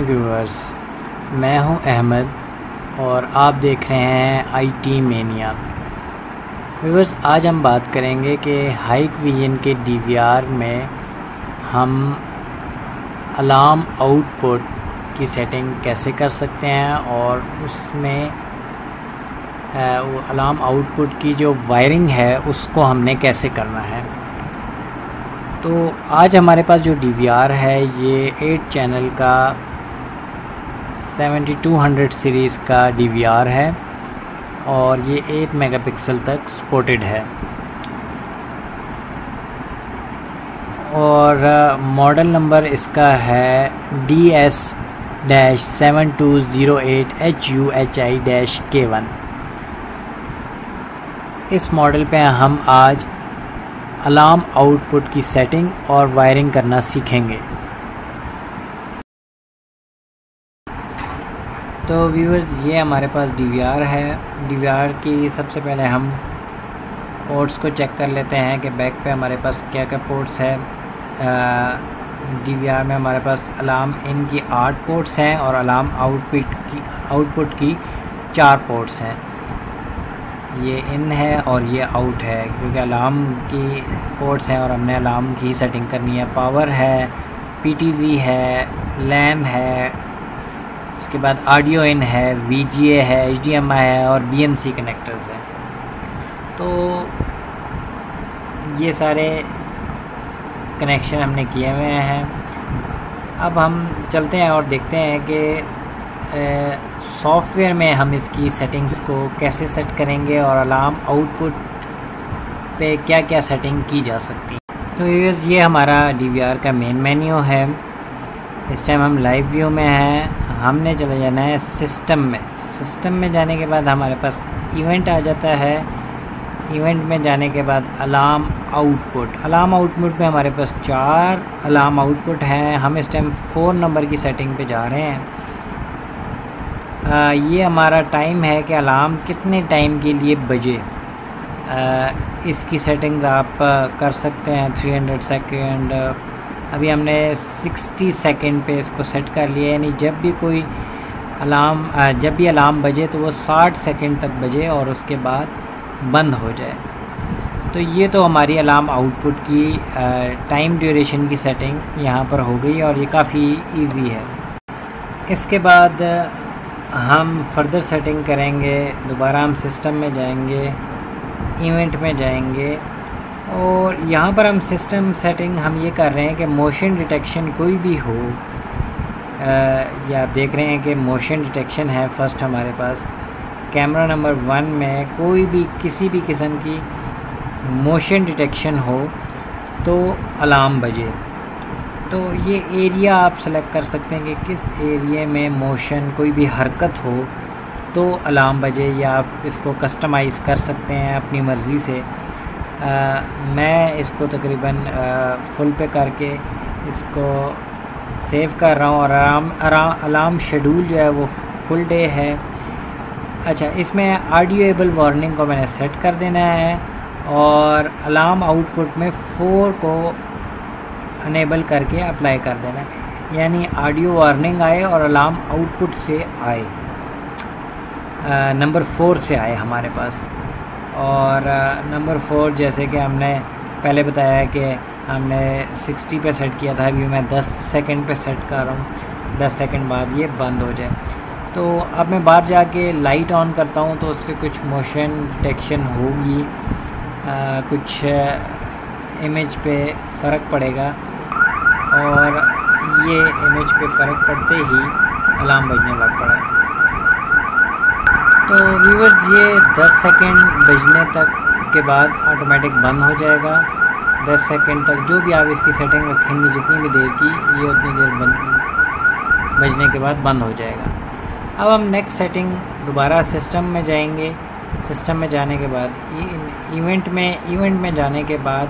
Viewers, मैं हूं अहमद और आप देख रहे हैं आईटी मेनिया। व्यूअर्स, आज हम बात करेंगे कि Hikvision के DVR में हम अलार्म आउटपुट की सेटिंग कैसे कर सकते हैं और उसमें वो अलार्म आउटपुट की जो वायरिंग है उसको हमने कैसे करना है। तो आज हमारे पास जो DVR है ये 8 चैनल का 7200 सीरीज़ का DVR है और ये 8 मेगापिक्सल तक सपोर्टेड है और मॉडल नंबर इसका है DS-7208HUHI-K1। इस मॉडल पे हम आज अलार्म आउटपुट की सेटिंग और वायरिंग करना सीखेंगे। तो व्यूअर्स, ये हमारे पास DVR है। DVR की सबसे पहले हम पोर्ट्स को चेक कर लेते हैं कि बैक पे हमारे पास क्या क्या पोर्ट्स है। DVR में हमारे पास अलार्म इन की 8 पोर्ट्स हैं और अलार्म आउटपुट की 4 पोर्ट्स हैं। ये इन है और ये आउट है क्योंकि अलार्म की पोर्ट्स हैं और हमने अलार्म की सेटिंग करनी है। पावर है, PTZ है, LAN है, उसके बाद ऑडियो इन है, VGA है, HDMI है और BNC कनेक्टर्स है। तो ये सारे कनेक्शन हमने किए हुए हैं। अब हम चलते हैं और देखते हैं कि सॉफ्टवेयर में हम इसकी सेटिंग्स को कैसे सेट करेंगे और अलार्म आउटपुट पे क्या क्या सेटिंग की जा सकती है। तो ये हमारा DVR का मेन मेन्यू है। इस टाइम हम लाइव व्यू में हैं। हमने चले जाना है सिस्टम में। सिस्टम में जाने के बाद हमारे पास इवेंट आ जाता है। इवेंट में जाने के बाद अलार्म आउटपुट में हमारे पास 4 अलार्म आउटपुट हैं। हम इस टाइम 4 नंबर की सेटिंग पे जा रहे हैं। ये हमारा टाइम है कि अलार्म कितने टाइम के लिए बजे। इसकी सेटिंग्स आप कर सकते हैं 300 सेकेंड। अभी हमने 60 सेकेंड पे इसको सेट कर लिया, यानी जब भी अलार्म बजे तो वो 60 सेकेंड तक बजे और उसके बाद बंद हो जाए। तो ये तो हमारी अलार्म आउटपुट की टाइम ड्यूरेशन की सेटिंग यहाँ पर हो गई और ये काफ़ी इजी है। इसके बाद हम फर्दर सेटिंग करेंगे। दोबारा हम सिस्टम में जाएंगे, इवेंट में जाएंगे और यहाँ पर हम सिस्टम सेटिंग हम ये कर रहे हैं कि मोशन डिटेक्शन कोई भी हो। या आप देख रहे हैं कि मोशन डिटेक्शन है फर्स्ट हमारे पास। कैमरा नंबर 1 में कोई भी किसी भी किस्म की मोशन डिटेक्शन हो तो अलार्म बजे। तो ये एरिया आप सेलेक्ट कर सकते हैं कि किस एरिया में मोशन कोई भी हरकत हो तो अलार्म बजे, या आप इसको कस्टमाइज़ कर सकते हैं अपनी मर्ज़ी से। मैं इसको तकरीबन फुल पे करके इसको सेव कर रहा हूँ और अलार्म शेड्यूल जो है वो फुल डे है। अच्छा, इसमें ऑडियोएबल वार्निंग को मैंने सेट कर देना है और अलार्म आउटपुट में 4 को अनेबल करके अप्लाई कर देना है, यानी ऑडियो वार्निंग आए और अलार्म आउटपुट से आए, नंबर 4 से आए हमारे पास। और नंबर 4 जैसे कि हमने पहले बताया है कि हमने 60 पे सेट किया था, अभी मैं 10 सेकंड पे सेट कर रहा हूँ। 10 सेकंड बाद ये बंद हो जाए। तो अब मैं बाहर जाके लाइट ऑन करता हूँ तो उससे कुछ मोशन डिटेक्शन होगी, कुछ इमेज पे फ़र्क पड़ेगा और ये इमेज पे फ़र्क पड़ते ही अलार्म बजने लग पड़ा है। तो व्यूअर्स, ये 10 सेकंड बजने तक के बाद ऑटोमेटिक बंद हो जाएगा। 10 सेकंड तक जो भी आप इसकी सेटिंग रखेंगे, जितनी भी देर की, ये उतनी देर बजने के बाद बंद हो जाएगा। अब हम नेक्स्ट सेटिंग दोबारा सिस्टम में जाएंगे। सिस्टम में जाने के बाद इवेंट में जाने के बाद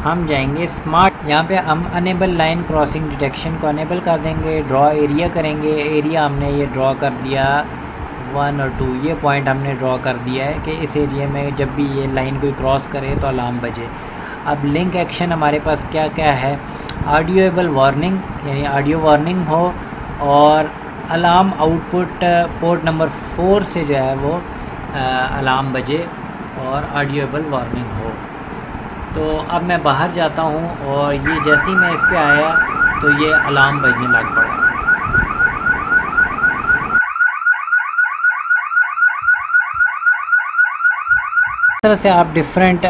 हम जाएंगे स्मार्ट। यहाँ पे हम अनेबल लाइन क्रॉसिंग डिटेक्शन को अनेबल कर देंगे। ड्रॉ एरिया करेंगे। एरिया हमने ये ड्रॉ कर दिया 1 और 2, ये पॉइंट हमने ड्रॉ कर दिया है कि इस एरिया में जब भी ये लाइन कोई क्रॉस करे तो अलार्म बजे। अब लिंक एक्शन हमारे पास क्या क्या है। ऑडियोएबल वार्निंग, यानी ऑडियो वार्निंग हो और अलार्म आउटपुट पोर्ट नंबर 4 से जो है वो अलार्म बजे और ऑडियोबल वार्निंग हो। तो अब मैं बाहर जाता हूँ और ये जैसे ही मैं इस पे आया तो ये अलार्म बजने लग पड़ा। इस तरह से आप डिफरेंट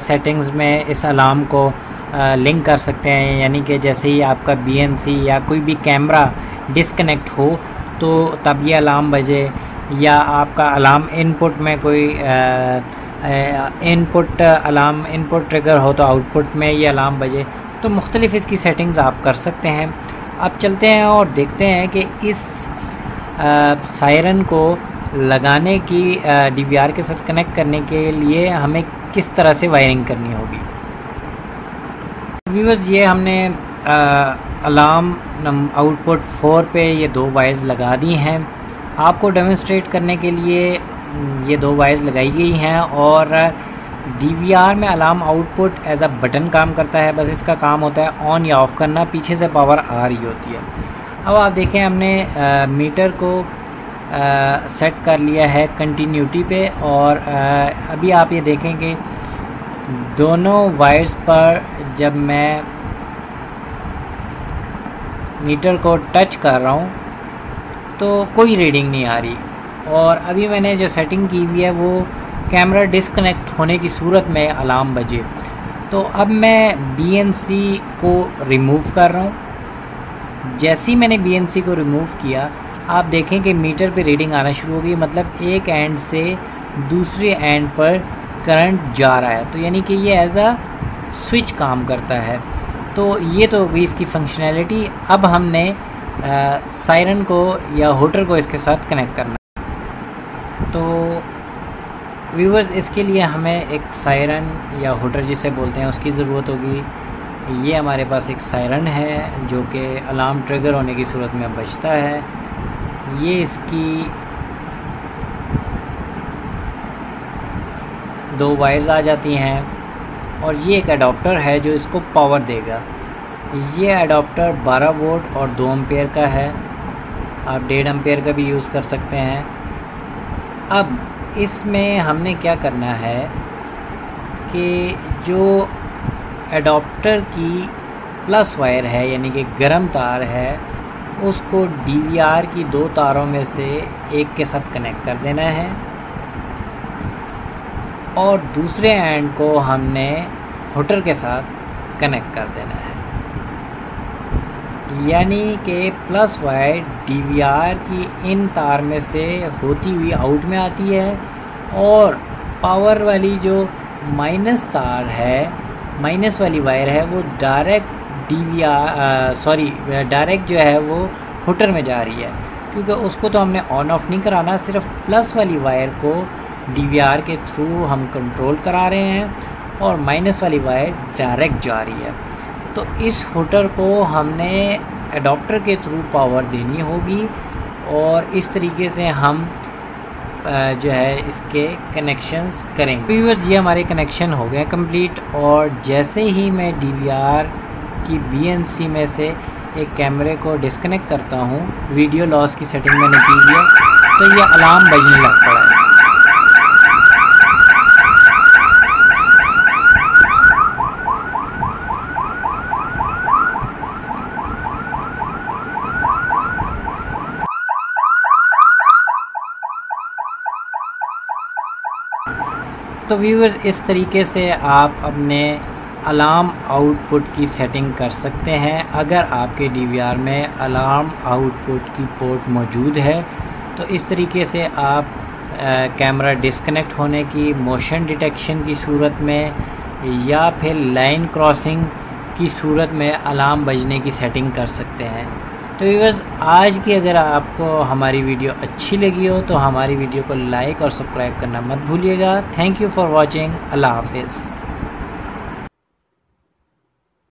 सेटिंग्स में इस अलार्म को लिंक कर सकते हैं, यानी कि जैसे ही आपका BNC या कोई भी कैमरा डिस्कनेक्ट हो तो तब ये अलार्म बजे, या आपका अलार्म इनपुट में कोई इनपुट ट्रिगर हो तो आउटपुट में ये अलार्म बजे। तो मुख्तलिफ़ इसकी सेटिंग्स आप कर सकते हैं। अब चलते हैं और देखते हैं कि इस सायरन को लगाने की DVR के साथ कनेक्ट करने के लिए हमें किस तरह से वायरिंग करनी होगी। व्यूअर्स, ये हमने अलार्म आउटपुट 4 पे ये 2 वायर्स लगा दी हैं। आपको डेमोन्स्ट्रेट करने के लिए ये 2 वायर्स लगाई गई हैं और DVR में alarm output as a button काम करता है। बस इसका काम होता है ऑन या ऑफ़ करना, पीछे से पावर आ रही होती है। अब आप देखें, हमने मीटर को सेट कर लिया है कंटिन्यूटी पे और अभी आप ये देखें कि दोनों वायर्स पर जब मैं मीटर को टच कर रहा हूँ तो कोई रीडिंग नहीं आ रही। और अभी मैंने जो सेटिंग की हुई है वो कैमरा डिस्कनेक्ट होने की सूरत में अलार्म बजे। तो अब मैं BNC को रिमूव कर रहा हूँ। जैसे ही मैंने BNC को रिमूव किया, आप देखें कि मीटर पे रीडिंग आना शुरू हो गई, मतलब एक एंड से दूसरे एंड पर करंट जा रहा है। तो यानी कि ये एज अ स्विच काम करता है। तो ये तो भी इसकी फंक्शनैलिटी। अब हमने सायरन को या होटर को इसके साथ कनेक्ट करना है। तो व्यूअर्स, इसके लिए हमें एक सायरन या होटर जिसे बोलते हैं उसकी ज़रूरत होगी। ये हमारे पास एक सायरन है जो कि अलार्म ट्रिगर होने की सूरत में बजता है। ये इसकी 2 वायर्स आ जाती हैं और ये एक अडॉप्टर है जो इसको पावर देगा। ये अडॉप्टर 12 वोल्ट और 2 एम्पेयर का है। आप 1.5 एम्पेयर का भी यूज़ कर सकते हैं। अब इसमें हमने क्या करना है कि जो एडॉप्टर की प्लस वायर है, यानी कि गर्म तार है, उसको DVR की 2 तारों में से एक के साथ कनेक्ट कर देना है और दूसरे एंड को हमने होटर के साथ कनेक्ट कर देना है। यानी कि प्लस वायर DVR की इन तार में से होती हुई आउट में आती है और पावर वाली जो माइनस तार है, माइनस वाली वायर है, वो डायरेक्ट डायरेक्ट जो है वो होटर में जा रही है, क्योंकि उसको तो हमने ऑन ऑफ नहीं कराना, सिर्फ प्लस वाली वायर को DVR के थ्रू हम कंट्रोल करा रहे हैं और माइनस वाली वायर डायरेक्ट जा रही है। तो इस होटर को हमने एडॉप्टर के थ्रू पावर देनी होगी और इस तरीके से हम जो है इसके कनेक्शंस करेंगे। व्यूअर्स, ये हमारे कनेक्शन हो गए कंप्लीट और जैसे ही मैं DVR की BNC में से एक कैमरे को डिस्कनेक्ट करता हूँ, वीडियो लॉस की सेटिंग मैंने की है, तो ये अलार्म बजने लग पड़ा है। तो व्यूअर्स, इस तरीके से आप अपने अलार्म आउटपुट की सेटिंग कर सकते हैं। अगर आपके DVR में अलार्म आउटपुट की पोर्ट मौजूद है तो इस तरीके से आप कैमरा डिस्कनेक्ट होने की, मोशन डिटेक्शन की सूरत में या फिर लाइन क्रॉसिंग की सूरत में अलार्म बजने की सेटिंग कर सकते हैं। तो व्यूअर्स, आज की अगर आपको हमारी वीडियो अच्छी लगी हो तो हमारी वीडियो को लाइक और सब्सक्राइब करना मत भूलिएगा। Thank you for watching. अल्लाह हाफिज़।